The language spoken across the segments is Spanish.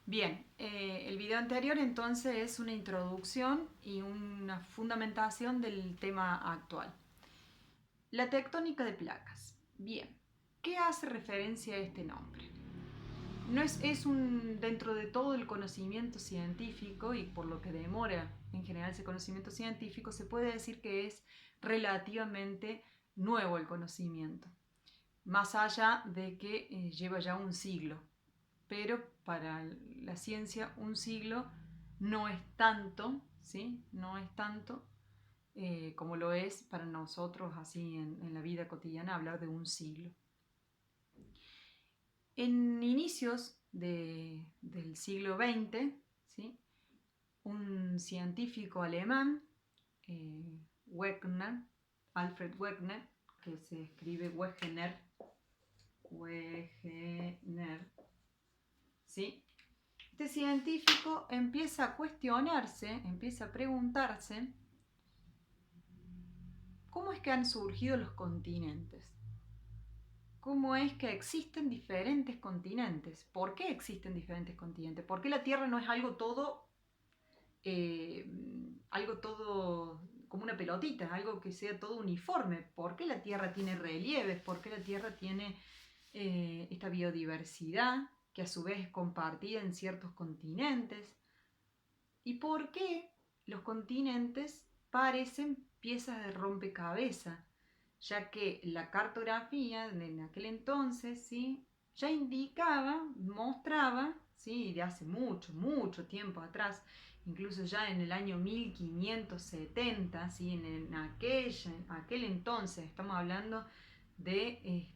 Bien, el video anterior entonces es una introducción y una fundamentación del tema actual. La tectónica de placas. Bien, ¿qué hace referencia a este nombre? No es un, dentro de todo el conocimiento científico y por lo que demora en general ese conocimiento científico, se puede decir que es relativamente nuevo el conocimiento, más allá de que lleva ya un siglo. Pero para la ciencia un siglo no es tanto, ¿sí? No es tanto como lo es para nosotros así en la vida cotidiana hablar de un siglo. En inicios del siglo XX, ¿sí? Un científico alemán, Wegener, Alfred Wegener, que se escribe Wegener, ¿sí? Este científico empieza a cuestionarse, empieza a preguntarse cómo es que han surgido los continentes. ¿Cómo es que existen diferentes continentes? ¿Por qué existen diferentes continentes? ¿Por qué la Tierra no es algo todo como una pelotita, algo que sea todo uniforme? ¿Por qué la Tierra tiene relieves? ¿Por qué la Tierra tiene esta biodiversidad que a su vez es compartida en ciertos continentes? ¿Y por qué los continentes parecen piezas de rompecabezas? Ya que la cartografía en aquel entonces, ¿sí? Ya indicaba, mostraba, ¿sí? De hace mucho, mucho tiempo atrás, incluso ya en el año 1570, ¿sí? Aquel entonces, estamos hablando del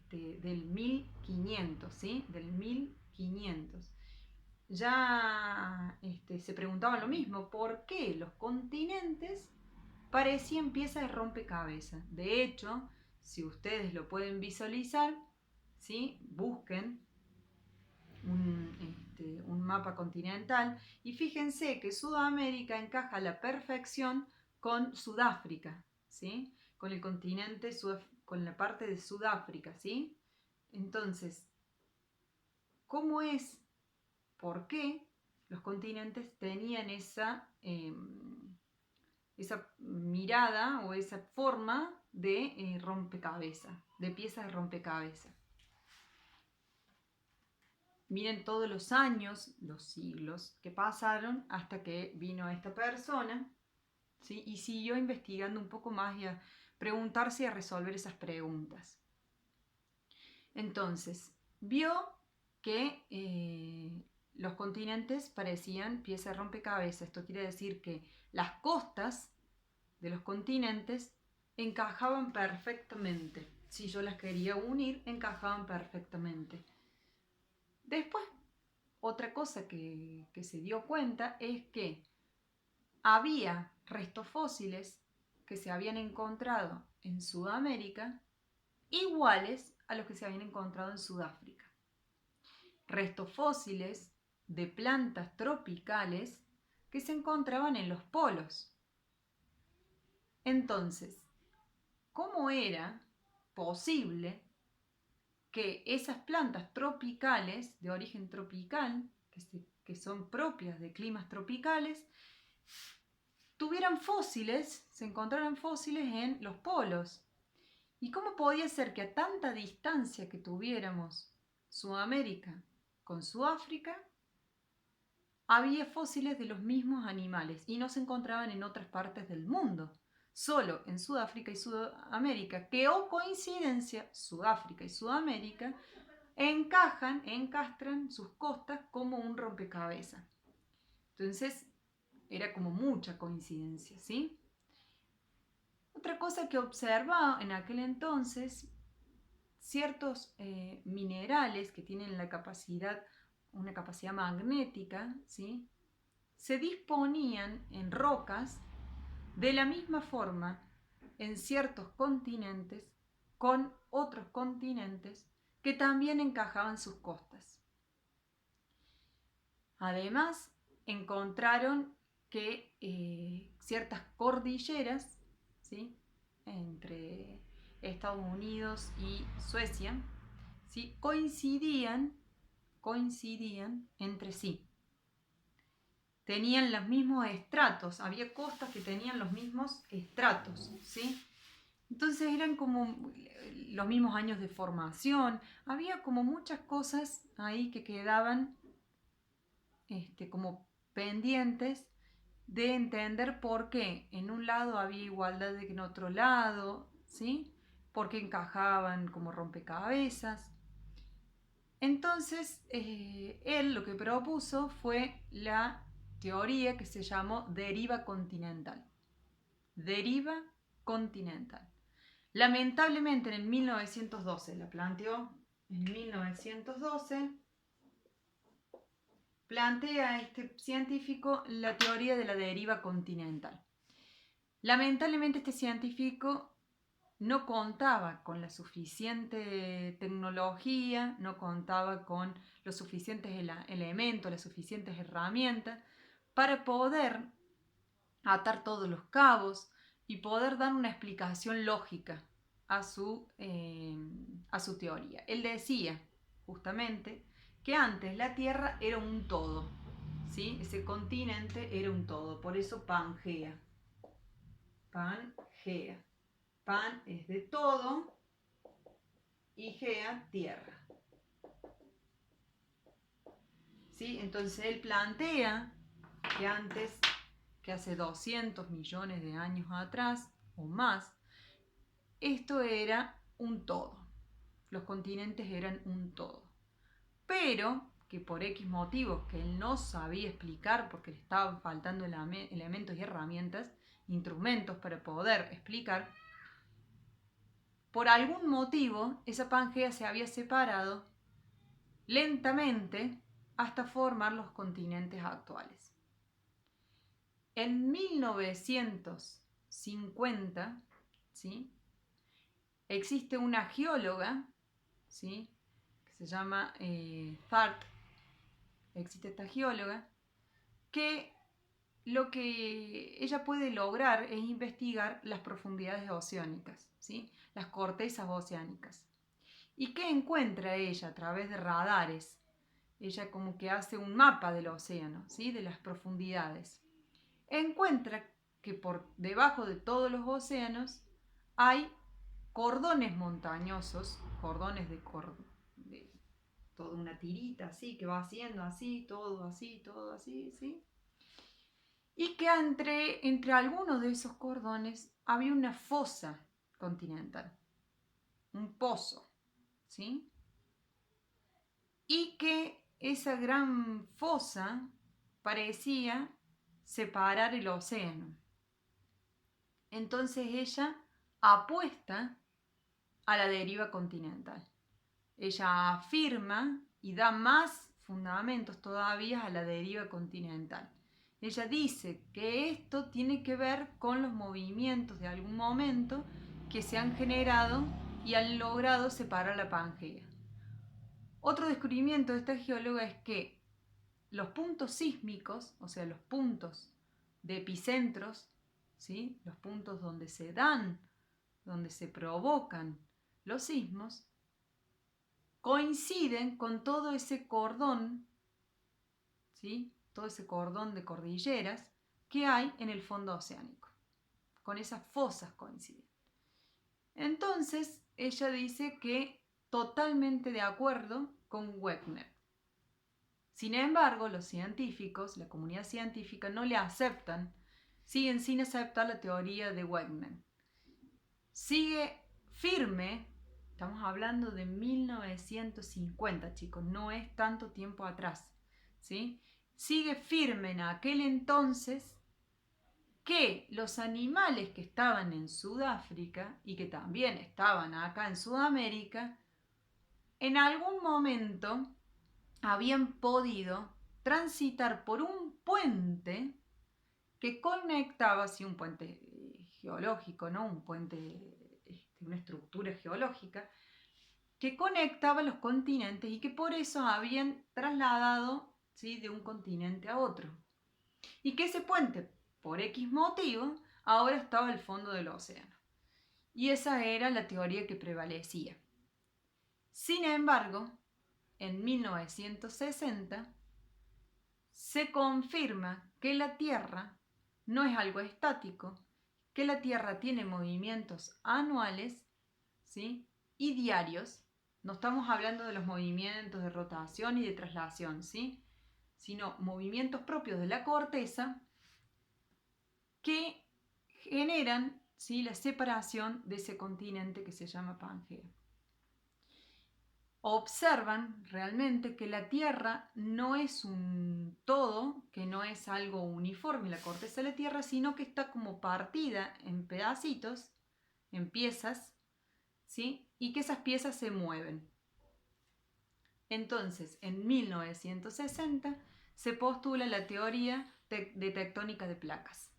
1500, ¿sí? Del 1500 ya se preguntaban lo mismo, ¿por qué los continentes parecían piezas de rompecabezas? De hecho, si ustedes lo pueden visualizar, ¿sí? Busquen un mapa continental y fíjense que Sudamérica encaja a la perfección con Sudáfrica, ¿sí? Con el continente, con la parte de Sudáfrica, ¿sí? Entonces, ¿cómo es? ¿Por qué los continentes tenían esa mirada o esa forma de rompecabezas, de piezas de rompecabezas? Miren todos los años, los siglos que pasaron hasta que vino esta persona, ¿sí? Y siguió investigando un poco más y a preguntarse y a resolver esas preguntas. Entonces, vio que los continentes parecían piezas de rompecabezas. Esto quiere decir que las costas de los continentes encajaban perfectamente. Si yo las quería unir, encajaban perfectamente. Después, otra cosa que se dio cuenta es que había restos fósiles que se habían encontrado en Sudamérica iguales a los que se habían encontrado en Sudáfrica. Restos fósiles de plantas tropicales que se encontraban en los polos. Entonces, ¿cómo era posible que esas plantas tropicales, de origen tropical, que son propias de climas tropicales, tuvieran fósiles, se encontraran fósiles en los polos? ¿Y cómo podía ser que a tanta distancia que tuviéramos Sudamérica con Sudáfrica, había fósiles de los mismos animales y no se encontraban en otras partes del mundo? Solo en Sudáfrica y Sudamérica, que coincidencia, Sudáfrica y Sudamérica encastran sus costas como un rompecabezas. Entonces, era como mucha coincidencia, ¿sí? Otra cosa que observaba en aquel entonces, ciertos minerales que tienen una capacidad magnética, ¿sí? Se disponían en rocas de la misma forma en ciertos continentes con otros continentes que también encajaban sus costas. Además, encontraron que ciertas cordilleras, ¿sí? Entre Estados Unidos y Suecia, ¿sí? coincidían entre sí. tenían los mismos estratos, había costas que tenían los mismos estratos, ¿sí? Entonces eran como los mismos años de formación, había como muchas cosas ahí que quedaban como pendientes de entender por qué en un lado había igualdad que en otro lado, ¿sí? Por qué encajaban como rompecabezas. Entonces, él lo que propuso fue la teoría que se llamó deriva continental. Deriva continental. Lamentablemente en el 1912, la planteó en 1912, plantea este científico la teoría de la deriva continental. Lamentablemente este científico no contaba con la suficiente tecnología, no contaba con los suficientes elementos, las suficientes herramientas para poder atar todos los cabos y poder dar una explicación lógica a su teoría. Él decía justamente que antes la Tierra era un todo, ¿sí? Ese continente era un todo, por eso Pangea. Pangea. Pan es de todo y Gea, tierra. ¿Sí? Entonces él plantea que antes, que hace 200 millones de años atrás o más, esto era un todo. Los continentes eran un todo. Pero que por X motivos que él no sabía explicar porque le estaban faltando elementos y herramientas, instrumentos para poder explicar, por algún motivo esa Pangea se había separado lentamente hasta formar los continentes actuales. En 1950, ¿sí?, existe una geóloga, ¿sí?, que se llama Thart. Existe esta geóloga que lo que ella puede lograr es investigar las profundidades oceánicas, ¿sí?, las cortezas oceánicas. ¿Y qué encuentra ella a través de radares? Ella como que hace un mapa del océano, ¿sí?, de las profundidades. Encuentra que por debajo de todos los océanos hay cordones montañosos, cordones de toda una tirita así, que va haciendo así, todo así, ¿sí? Y que entre algunos de esos cordones había una fosa continental, un pozo, ¿sí? Y que esa gran fosa parecía separar el océano. Entonces ella apuesta a la deriva continental. Ella afirma y da más fundamentos todavía a la deriva continental. Ella dice que esto tiene que ver con los movimientos de algún momento que se han generado y han logrado separar la Pangea. Otro descubrimiento de esta geóloga es que los puntos sísmicos, o sea, los puntos de epicentros, ¿sí?, los puntos donde se dan, donde se provocan los sismos, coinciden con todo ese cordón, ¿sí?, todo ese cordón de cordilleras que hay en el fondo oceánico. Con esas fosas coinciden. Entonces, ella dice que totalmente de acuerdo con Wegener. Sin embargo, los científicos, la comunidad científica, no le aceptan, siguen sin aceptar la teoría de Wegener. Sigue firme, estamos hablando de 1950, chicos, no es tanto tiempo atrás, ¿sí? Sigue firme en aquel entonces que los animales que estaban en Sudáfrica y que también estaban acá en Sudamérica, en algún momento habían podido transitar por un puente que conectaba, sí, un puente geológico, ¿no?, un puente, una estructura geológica que conectaba los continentes y que por eso habían trasladado, ¿sí?, de un continente a otro. Y que ese puente, por X motivo, ahora estaba al fondo del océano. Y esa era la teoría que prevalecía. Sin embargo, en 1960 se confirma que la Tierra no es algo estático, que la Tierra tiene movimientos anuales, ¿sí? Y diarios. No estamos hablando de los movimientos de rotación y de traslación, ¿sí? Sino movimientos propios de la corteza que generan, ¿sí?, la separación de ese continente que se llama Pangea. Observan realmente que la Tierra no es un todo, que no es algo uniforme la corteza de la Tierra, sino que está como partida en pedacitos, en piezas, ¿sí? Y que esas piezas se mueven. Entonces, en 1960 se postula la teoría de tectónica de placas.